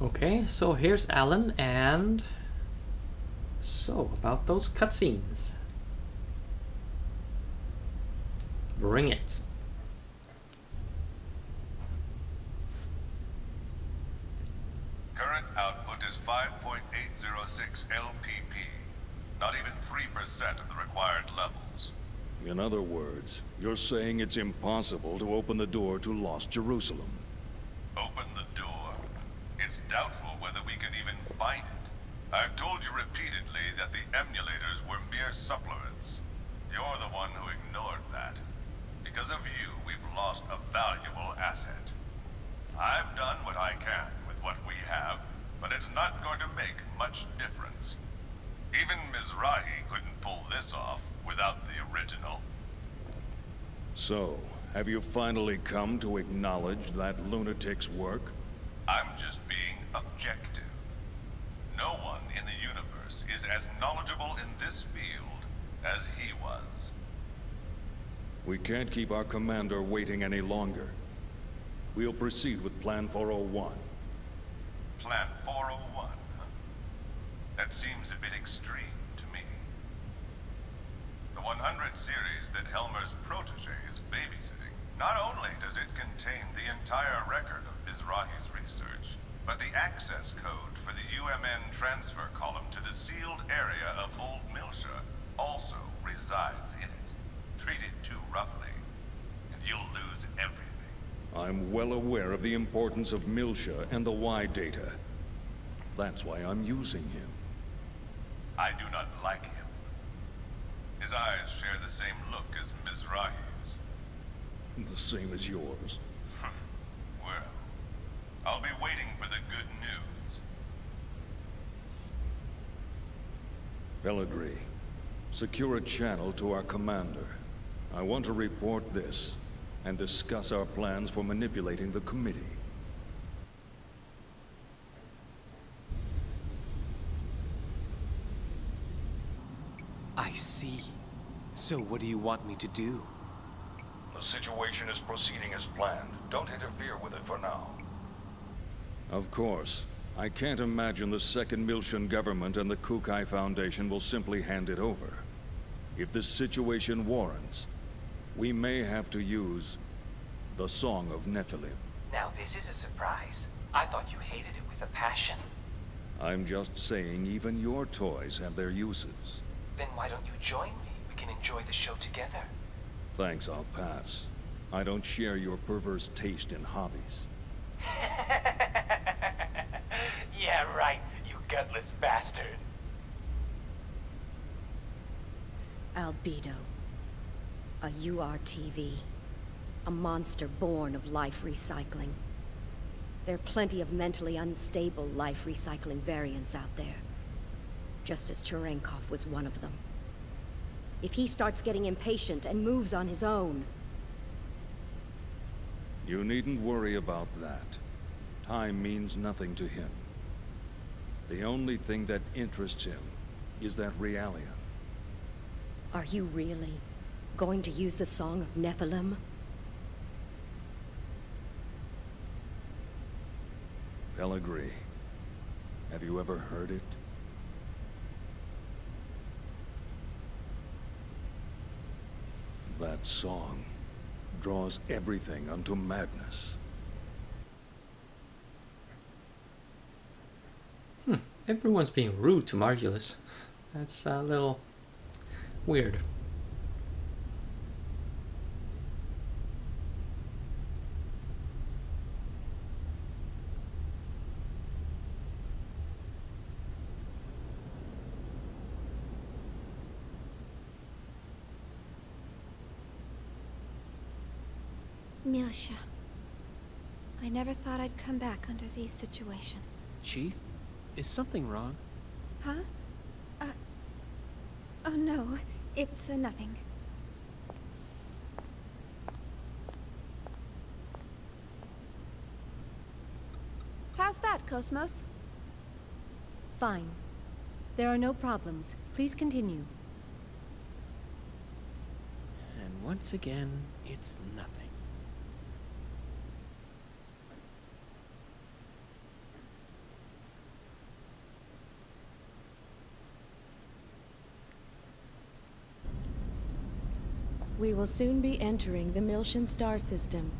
Okay, so here's Alan, and so about those cutscenes. Bring it. Current output is 5.806 LPP. Not even 3% of the required levels. In other words, you're saying it's impossible to open the door to Lost Jerusalem. Open the door. It's doubtful whether we can even find it. I've told you repeatedly that the emulators were mere supplements. You're the one who ignored that. Because of you, we've lost a valuable asset. I've done what I can with what we have, but it's not going to make much difference. Even Mizrahi couldn't pull this off without the original. So, have you finally come to acknowledge that lunatic's work? I'm just being objective. No one in the universe is as knowledgeable in this field as he was. We can't keep our commander waiting any longer. We'll proceed with Plan 401. Plan 401, huh? That seems a bit extreme to me. The 100 series that Helmer's protege is babysitting, not only does it contain the entire record of Mizrahi's research, but the access code for the UMN transfer column to the sealed area of Old Milsha also resides in it. Treat it too roughly, and you'll lose everything. I'm well aware of the importance of Milsha and the Y data. That's why I'm using him. I do not like him. His eyes share the same look as Mizrahi's. The same as yours. Well, I'll be waiting for the good news. Pellegrini, secure a channel to our commander. I want to report this, and discuss our plans for manipulating the committee. I see. So what do you want me to do? The situation is proceeding as planned. Don't interfere with it for now. Of course. I can't imagine the Second Miltian government and the Kukai Foundation will simply hand it over. If this situation warrants, we may have to use the Song of Nephilim. Now this is a surprise. I thought you hated it with a passion. I'm just saying even your toys have their uses. Then why don't you join me? We can enjoy the show together. Thanks, I'll pass. I don't share your perverse taste in hobbies. Yeah, right, you gutless bastard. Albedo. A URTV. A monster born of life recycling. There are plenty of mentally unstable life recycling variants out there. Just as Cherenkov was one of them. If he starts getting impatient and moves on his own... You needn't worry about that. Time means nothing to him. The only thing that interests him is that Realian. Are you really going to use the Song of Nephilim? Pellegrini, have you ever heard it? That song draws everything unto madness. Everyone's being rude to Margulis. That's a little weird. Milsha. I never thought I'd come back under these situations. Chief, is something wrong? Huh? Oh no, it's nothing. How's that, Cosmos? Fine. There are no problems. Please continue. And once again, it's nothing. We will soon be entering the Miltian star system.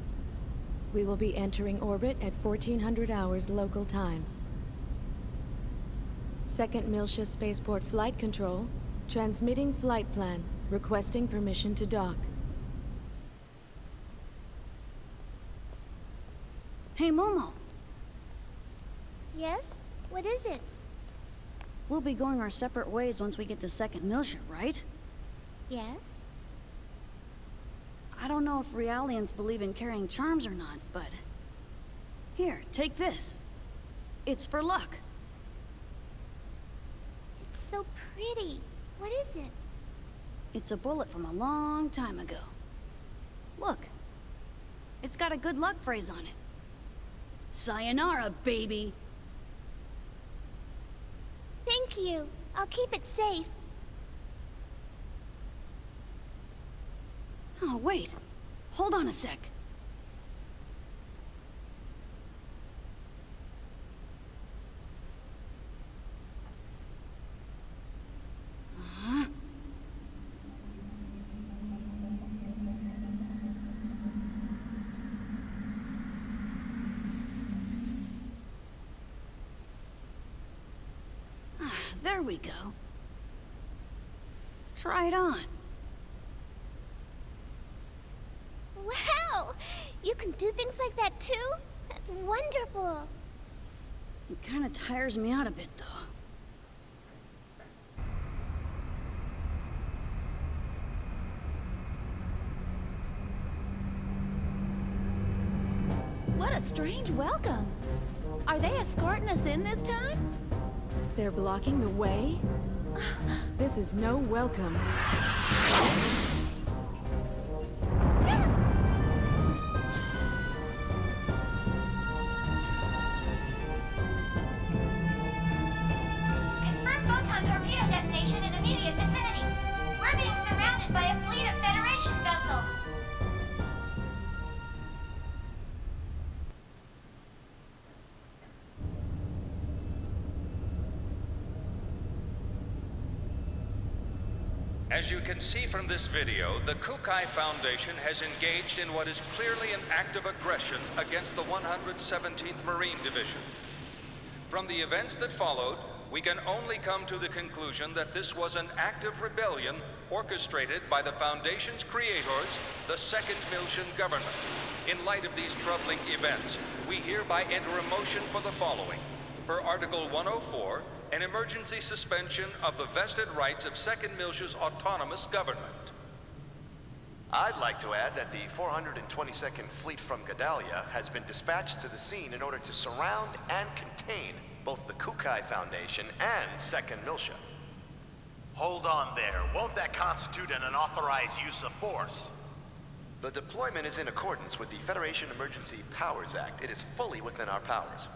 We will be entering orbit at 1400 hours local time. Second Miltia Spaceport Flight Control, transmitting flight plan, requesting permission to dock. Hey, Momo. Yes? What is it? We'll be going our separate ways once we get to Second Miltia, right? Yes? I don't know if Realians believe in carrying charms or not, but... Here, take this. It's for luck. It's so pretty. What is it? It's a bullet from a long time ago. Look. It's got a good luck phrase on it. Sayonara, baby! Thank you. I'll keep it safe. Oh, wait. Hold on a sec. There we go. Try it on. Wow! You can do things like that too? That's wonderful. It kind of tires me out a bit, though. What a strange welcome. Are they escorting us in this time? They're blocking the way? This is no welcome. Confirm photon torpedo detonation in immediate vicinity. We're being surrounded by a fleet of Federation vessels. As you can see from this video, the Kukai Foundation has engaged in what is clearly an act of aggression against the 117th Marine Division. From the events that followed, we can only come to the conclusion that this was an act of rebellion orchestrated by the Foundation's creators, the Second Miltian government. In light of these troubling events, we hereby enter a motion for the following. Per Article 104, an emergency suspension of the vested rights of Second Miltia's autonomous government. I'd like to add that the 422nd Fleet from Galbadia has been dispatched to the scene in order to surround and contain both the Kukai Foundation and Second Miltia. Hold on there. Won't that constitute an unauthorized use of force? The deployment is in accordance with the Federation Emergency Powers Act. It is fully within our powers.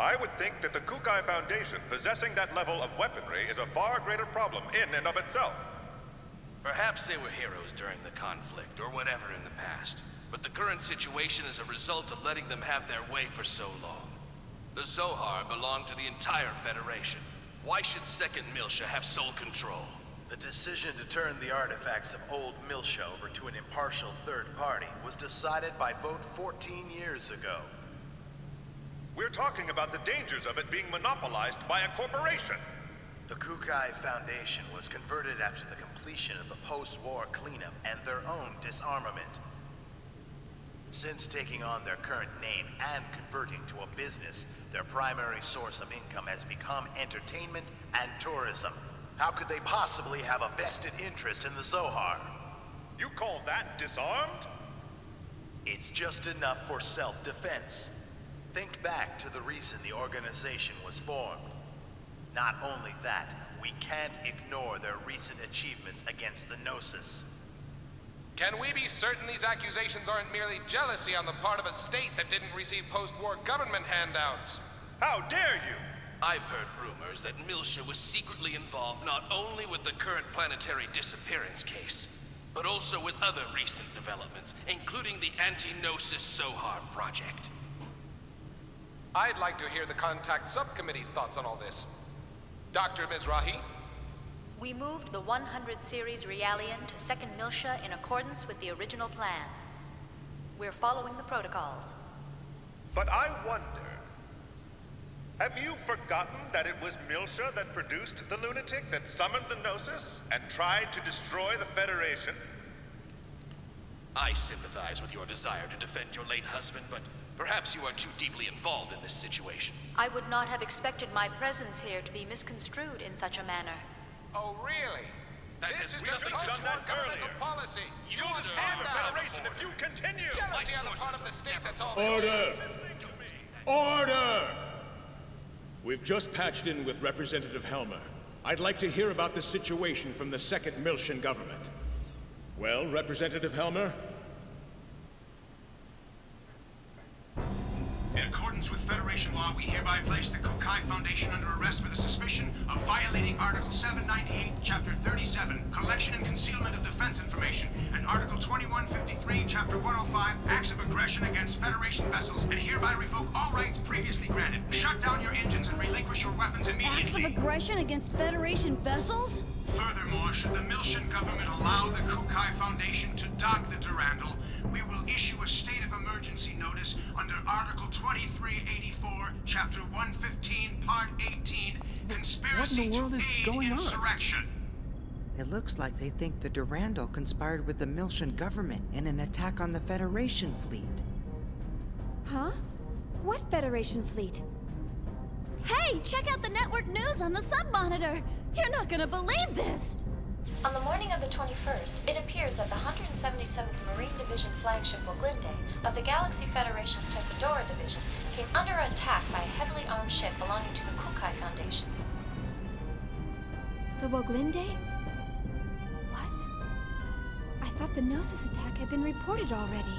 I would think that the Kukai Foundation possessing that level of weaponry is a far greater problem in and of itself. Perhaps they were heroes during the conflict, or whatever in the past. But the current situation is a result of letting them have their way for so long. The Zohar belong to the entire Federation. Why should Second Miltia have sole control? The decision to turn the artifacts of old Miltia over to an impartial third party was decided by vote 14 years ago. We're talking about the dangers of it being monopolized by a corporation. The Kukai Foundation was converted after the completion of the post-war cleanup and their own disarmament. Since taking on their current name and converting to a business, their primary source of income has become entertainment and tourism. How could they possibly have a vested interest in the Zohar? You call that disarmed? It's just enough for self-defense. Think back to the reason the organization was formed. Not only that, we can't ignore their recent achievements against the Gnosis. Can we be certain these accusations aren't merely jealousy on the part of a state that didn't receive post-war government handouts? How dare you! I've heard rumors that Miltia was secretly involved not only with the current planetary disappearance case, but also with other recent developments, including the anti-Gnosis Zohar project. I'd like to hear the Contact Subcommittee's thoughts on all this. Dr. Mizrahi? We moved the 100 series Realian to 2nd Miltia in accordance with the original plan. We're following the protocols. But I wonder, have you forgotten that it was Miltia that produced the lunatic that summoned the Gnosis and tried to destroy the Federation? I sympathize with your desire to defend your late husband, but perhaps you are too deeply involved in this situation. I would not have expected my presence here to be misconstrued in such a manner. Oh, really? This is just a post-war governmental policy. You destroy the Federation if you continue! Jealousy on the part of the state, that's all. Order! Order! We've just patched in with Representative Helmer. I'd like to hear about the situation from the 2nd Miltian government. Well, Representative Helmer? In accordance with Federation law, we hereby place the Kukai Foundation under arrest for the suspicion of violating Article 798, Chapter 37, Collection and Concealment of Defense Information, and Article 2153, Chapter 105, Acts of Aggression against Federation vessels, and hereby revoke all rights previously granted. Shut down your engines and relinquish your weapons immediately. Acts of aggression against Federation vessels? Furthermore, should the Miltian government allow the Kukai Foundation to dock the Durandal, we will issue a state of emergency notice under Article 2384, Chapter 115, Part 18, Conspiracy to Aid Insurrection. It looks like they think the Durandal conspired with the Miltian government in an attack on the Federation fleet. Huh? What Federation fleet? Hey, check out the network news on the sub-monitor! You're not gonna believe this! On the morning of the 21st, it appears that the 177th Marine Division flagship Woglinde of the Galaxy Federation's Tessadora Division came under attack by a heavily armed ship belonging to the Kukai Foundation. The Woglinde? What? I thought the Gnosis attack had been reported already.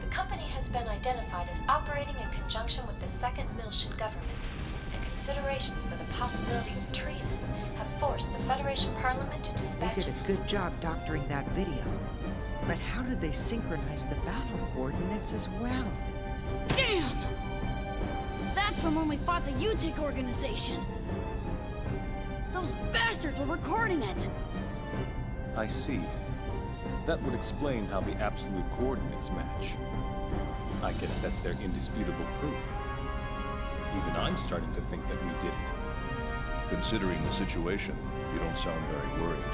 The company has been identified as operating in conjunction with the 2nd Miltian government, and considerations for the possibility of treason have forced the Federation Parliament to dispatch... They did a good job doctoring that video. But how did they synchronize the battle coordinates as well? Damn! That's from when we fought the UTIC organization! Those bastards were recording it! I see. That would explain how the absolute coordinates match. I guess that's their indisputable proof. Even I'm starting to think that we did it. Considering the situation, you don't sound very worried.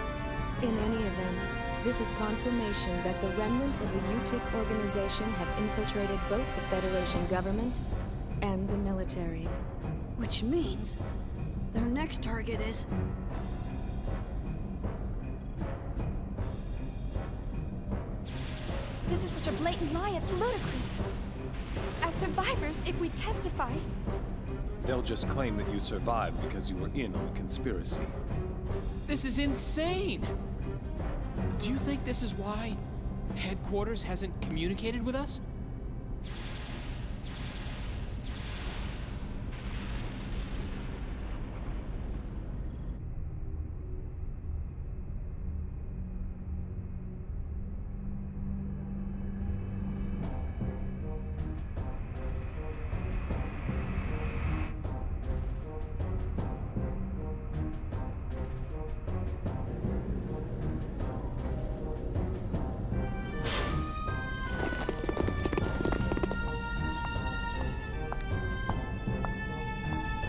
In any event, this is confirmation that the remnants of the UTIC organization have infiltrated both the Federation government and the military. Which means their next target is... This is such a blatant lie, it's ludicrous. As survivors, if we testify... They'll just claim that you survived because you were in on the conspiracy. This is insane! Do you think this is why headquarters hasn't communicated with us?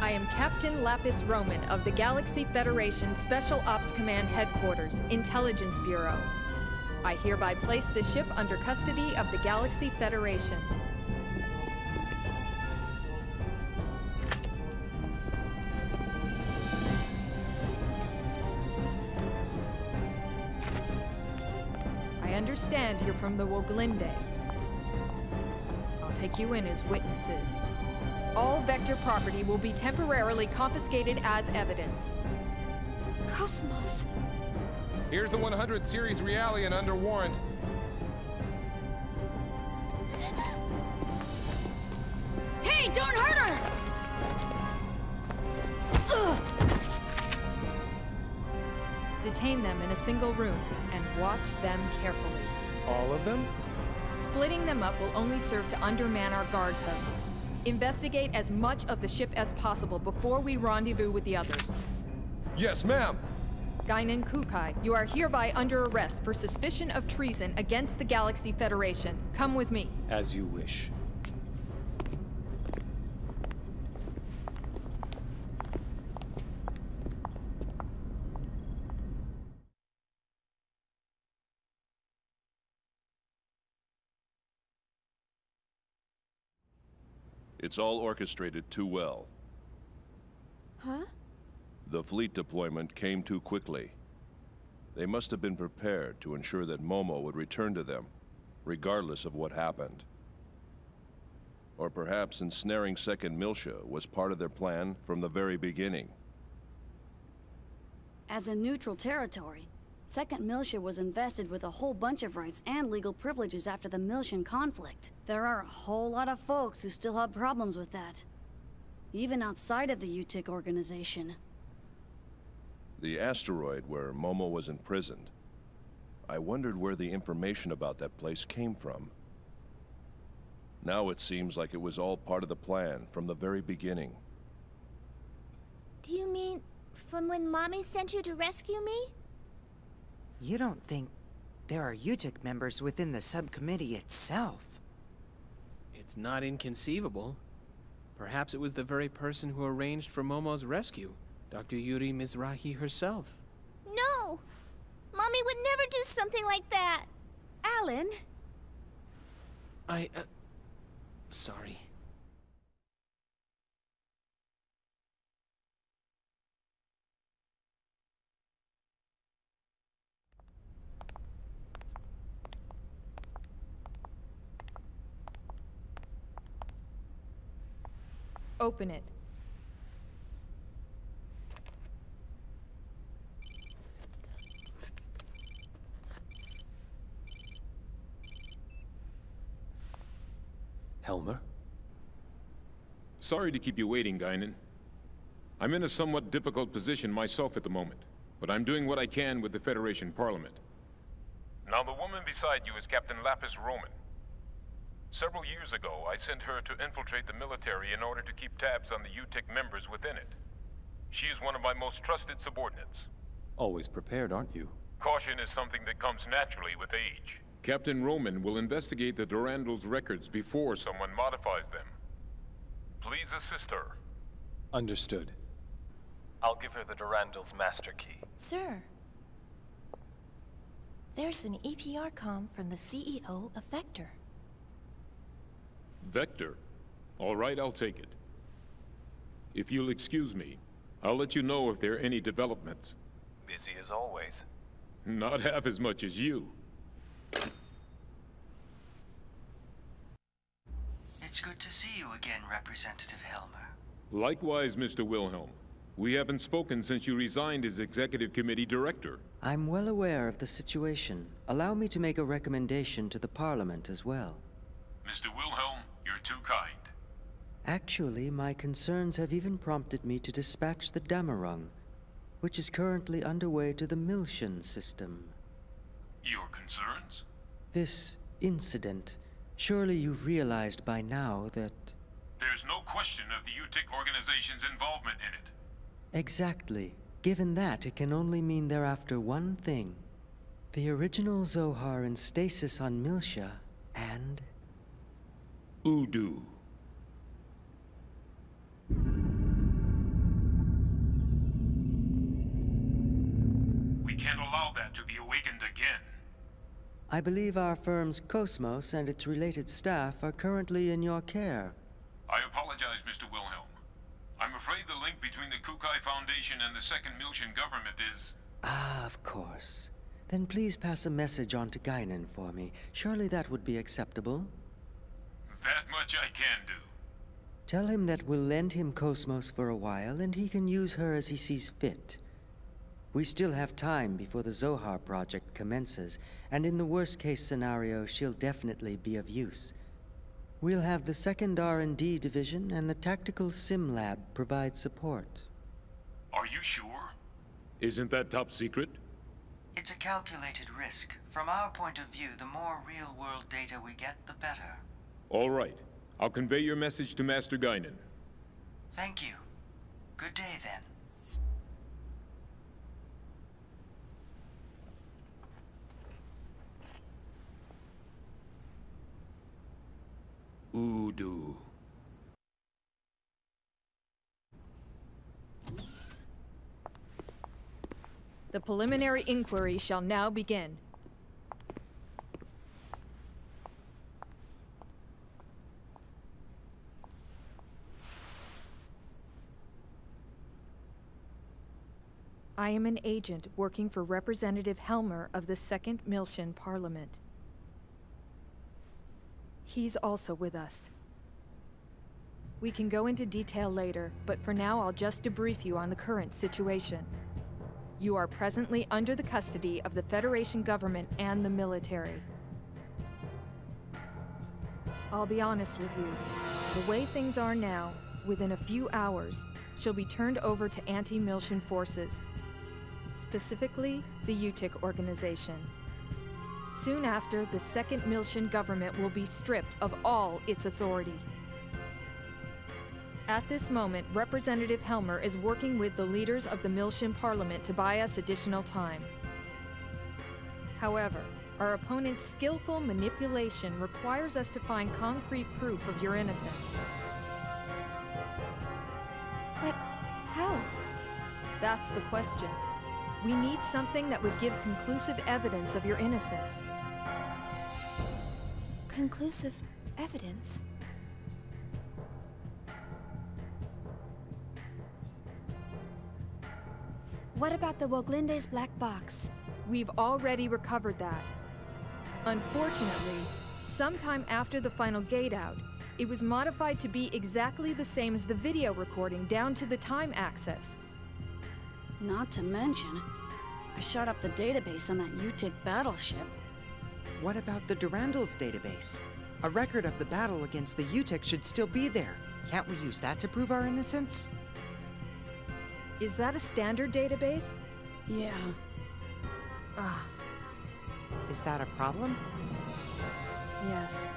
I am Captain Lapis Roman of the Galaxy Federation Special Ops Command Headquarters, Intelligence Bureau. I hereby place the ship under custody of the Galaxy Federation. I understand you're from the Woglinde. I'll take you in as witnesses. All Vector property will be temporarily confiscated as evidence. Cosmos. Here's the 100 series Realian under warrant. Hey, don't hurt her! Ugh. Detain them in a single room and watch them carefully. All of them? Splitting them up will only serve to underman our guard posts. Investigate as much of the ship as possible before we rendezvous with the others. Yes, ma'am. Guinan Kukai, you are hereby under arrest for suspicion of treason against the Galaxy Federation. Come with me. As you wish. It's all orchestrated too well. Huh? The fleet deployment came too quickly. They must have been prepared to ensure that Momo would return to them, regardless of what happened. Or perhaps ensnaring Second Miltia was part of their plan from the very beginning. As a neutral territory, Second Miltia was invested with a whole bunch of rights and legal privileges after the Miltian conflict. There are a whole lot of folks who still have problems with that. Even outside of the UTIC organization. The asteroid where Momo was imprisoned. I wondered where the information about that place came from. Now it seems like it was all part of the plan from the very beginning. Do you mean from when Mommy sent you to rescue me? You don't think there are UTIC members within the subcommittee itself? It's not inconceivable. Perhaps it was the very person who arranged for Momo's rescue, Dr. Yuri Mizrahi herself. No! Mommy would never do something like that! Alan? Sorry. Open it. Helmer? Sorry to keep you waiting, Guinan. I'm in a somewhat difficult position myself at the moment, but I'm doing what I can with the Federation Parliament. Now, the woman beside you is Captain Lapis Roman. Several years ago, I sent her to infiltrate the military in order to keep tabs on the UTIC members within it. She is one of my most trusted subordinates. Always prepared, aren't you? Caution is something that comes naturally with age. Captain Roman will investigate the Durandal's records before someone modifies them. Please assist her. Understood. I'll give her the Durandal's master key. Sir. There's an EPR comm from the CEO of Vector. Vector? All right, I'll take it. If you'll excuse me, I'll let you know if there are any developments. Busy as always. Not half as much as you. It's good to see you again, Representative Helmer. Likewise, Mr. Wilhelm. We haven't spoken since you resigned as Executive Committee Director. I'm well aware of the situation. Allow me to make a recommendation to the Parliament as well. Mr. Wilhelm, you're too kind. Actually, my concerns have even prompted me to dispatch the Damarung, which is currently underway to the Miltian system. Your concerns? This incident, surely you've realized by now that... There's no question of the UTIC organization's involvement in it. Exactly. Given that, it can only mean they're after one thing. The original Zohar in stasis on Miltia, and... Udu. We can't allow that to be awakened again. I believe our firm's Cosmos and its related staff are currently in your care. I apologize, Mr. Wilhelm. I'm afraid the link between the Kukai Foundation and the Second Miltian government is... Ah, of course. Then please pass a message on to Guinan for me. Surely that would be acceptable. That much I can do. Tell him that we'll lend him Cosmos for a while, and he can use her as he sees fit. We still have time before the Zohar project commences, and in the worst-case scenario, she'll definitely be of use. We'll have the second R&D division and the tactical sim lab provide support. Are you sure? Isn't that top secret? It's a calculated risk. From our point of view, the more real-world data we get, the better. All right. I'll convey your message to Master Guinan. Thank you. Good day, then. Voodoo. The preliminary inquiry shall now begin. I am an agent working for Representative Helmer of the 2nd Miltian Parliament. He's also with us. We can go into detail later, but for now I'll just debrief you on the current situation. You are presently under the custody of the Federation government and the military. I'll be honest with you. The way things are now, within a few hours, she'll be turned over to anti-Miltian forces. Specifically, the UTIC organization. Soon after, the 2nd Miltian government will be stripped of all its authority. At this moment, Representative Helmer is working with the leaders of the Miltian Parliament to buy us additional time. However, our opponent's skillful manipulation requires us to find concrete proof of your innocence. But how? That's the question. We need something that would give conclusive evidence of your innocence. Conclusive evidence? What about the Woglinde's black box? We've already recovered that. Unfortunately, sometime after the final gate out, it was modified to be exactly the same as the video recording down to the time access. Not to mention, I shot up the database on that UTIC battleship. What about the Durandal's database? A record of the battle against the UTIC should still be there. Can't we use that to prove our innocence? Is that a standard database? Yeah. Is that a problem? Yes.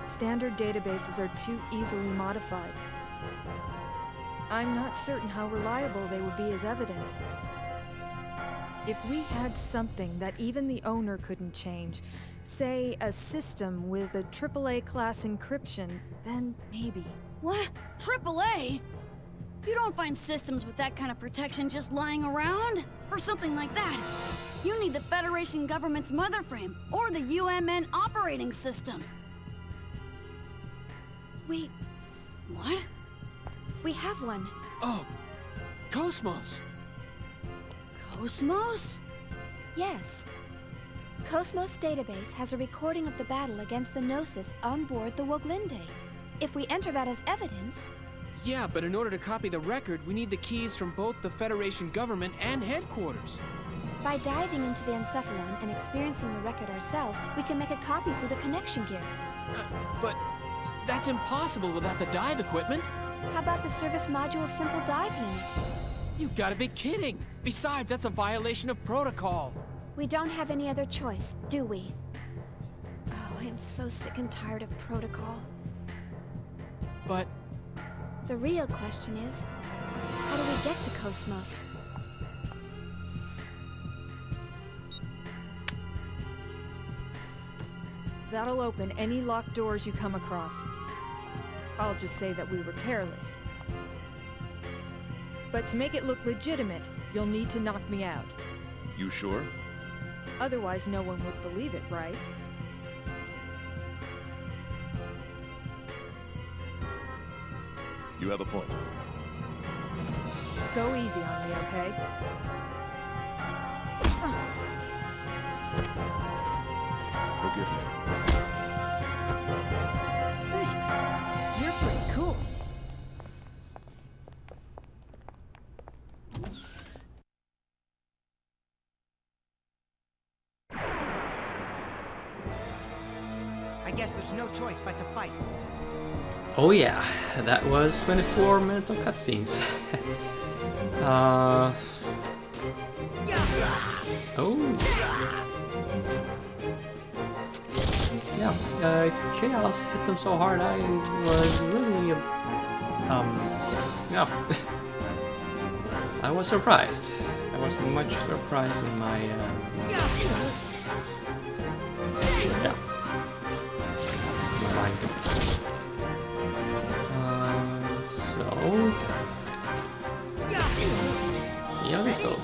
Standard databases are too easily modified. I'm not certain how reliable they would be as evidence. If we had something that even the owner couldn't change, say a system with a AAA class encryption, then maybe. What? AAA? You don't find systems with that kind of protection just lying around. For something like that, you need the Federation government's mother frame, or the UMN operating system. What? We have one. Oh, Cosmos. Cosmos? Yes. Cosmos database has a recording of the battle against the Gnosis on board the Woglinde. If we enter that as evidence... Yeah, but in order to copy the record, we need the keys from both the Federation government and headquarters. By diving into the Encephalon and experiencing the record ourselves, we can make a copy through the connection gear. But that's impossible without the dive equipment. How about the service module's simple dive unit? You've got to be kidding! Besides, that's a violation of protocol. We don't have any other choice, do we? Oh, I am so sick and tired of protocol. But... the real question is, how do we get to Cosmos? That'll open any locked doors you come across. I'll just say that we were careless. But to make it look legitimate, you'll need to knock me out. You sure? Otherwise, no one would believe it, right? You have a point. Go easy on me, okay? Forgive me. Thanks. You're pretty cool. I guess there's no choice but to fight. Oh yeah, that was 24 minutes of cutscenes. Oh. Yeah, Chaos hit them so hard I was really, yeah. I was surprised. I was much surprised in my, yeah. My mind. See how this goes.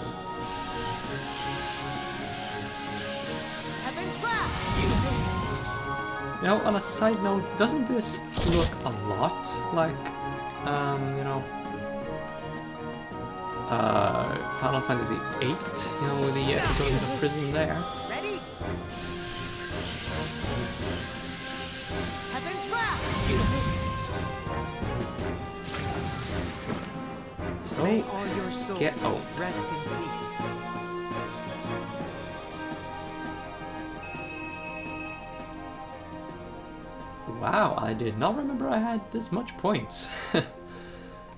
You know, on a side note, doesn't this look a lot like, you know, Final Fantasy VIII? You know, with the episode in the prison there. Ready? So, May all your souls get out. rest in peace. Wow, I did not remember I had this much points.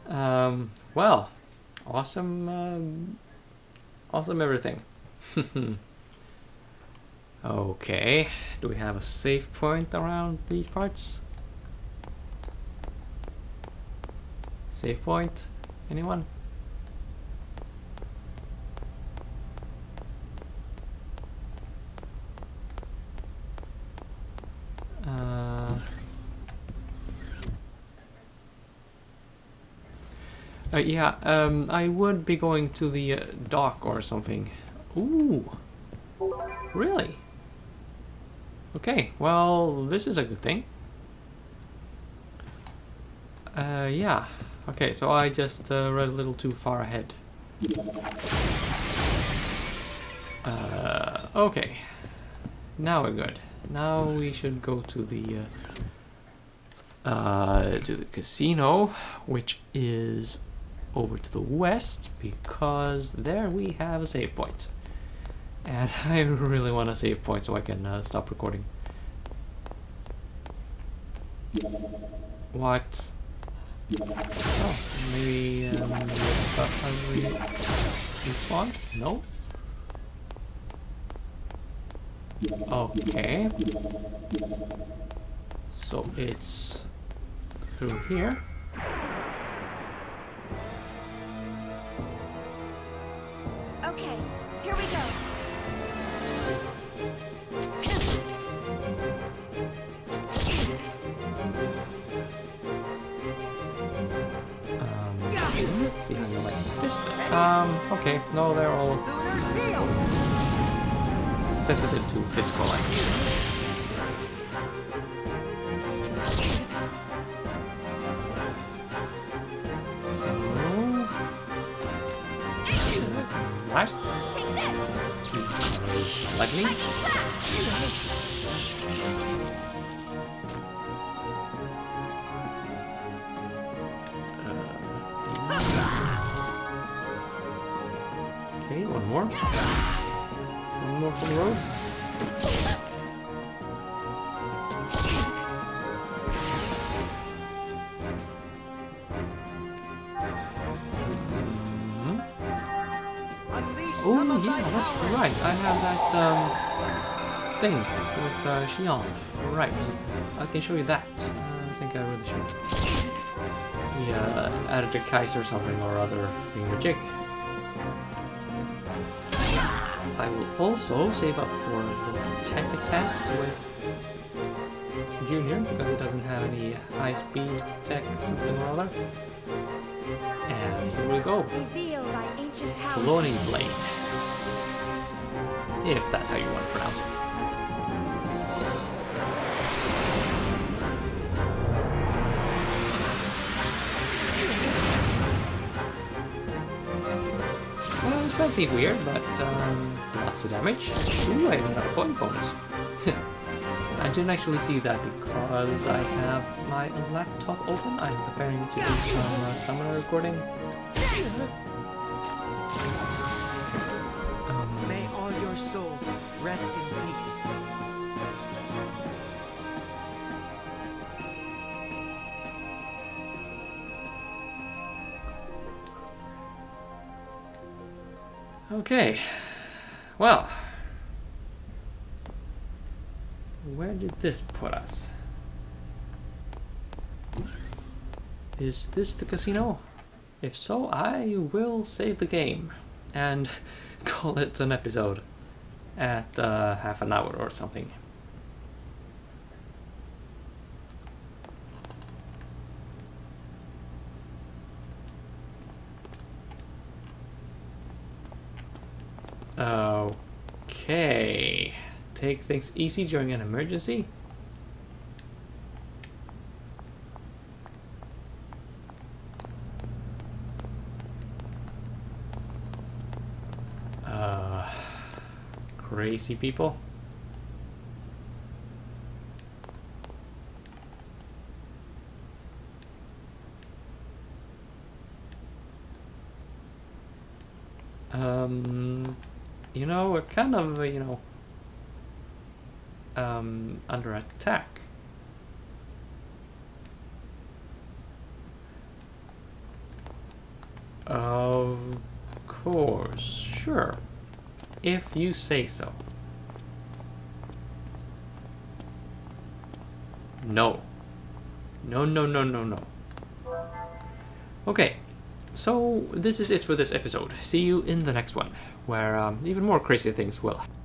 Well, awesome, awesome everything. Okay, do we have a save point around these parts? Save point? Anyone? Yeah, I would be going to the dock or something. Ooh, really? Okay, well, this is a good thing. Yeah. Okay, so I just read a little too far ahead. Okay. Now we're good. Now we should go to the casino, which is over to the west, because there we have a save point. And I really want a save point so I can stop recording. What? Oh, maybe stuff has respawned? No? Okay. So it's through here. Okay, here we go. Let's see how you like this thing. Okay, no, they're all sensitive to physical light. Last. Lightning. Okay, one more. One more for the road. Oh yeah, that's right. I have that thing with Xion. Right. I can show you that. I think I really should. Yeah, added a Kaiser or something or other thingamajig. I will also save up for a little tech attack with Junior because it doesn't have any high speed tech something or other. And here we go. Cloning Blade. If that's how you want to pronounce it. Well, it's nothing weird, but lots of damage. Ooh, I even got a point bonus. I didn't actually see that because I have my laptop open. I'm preparing to do some summoner recording. May all your souls rest in peace. Okay, well, where did this put us? Is this the casino? If so, I will save the game and call it an episode at half an hour or something. Okay. Take things easy during an emergency. Crazy people. You know, we're kind of, you know, under attack. Of course, sure. If you say so. No. No, no, no, no, no. Okay, so this is it for this episode. See you in the next one, where even more crazy things will happen.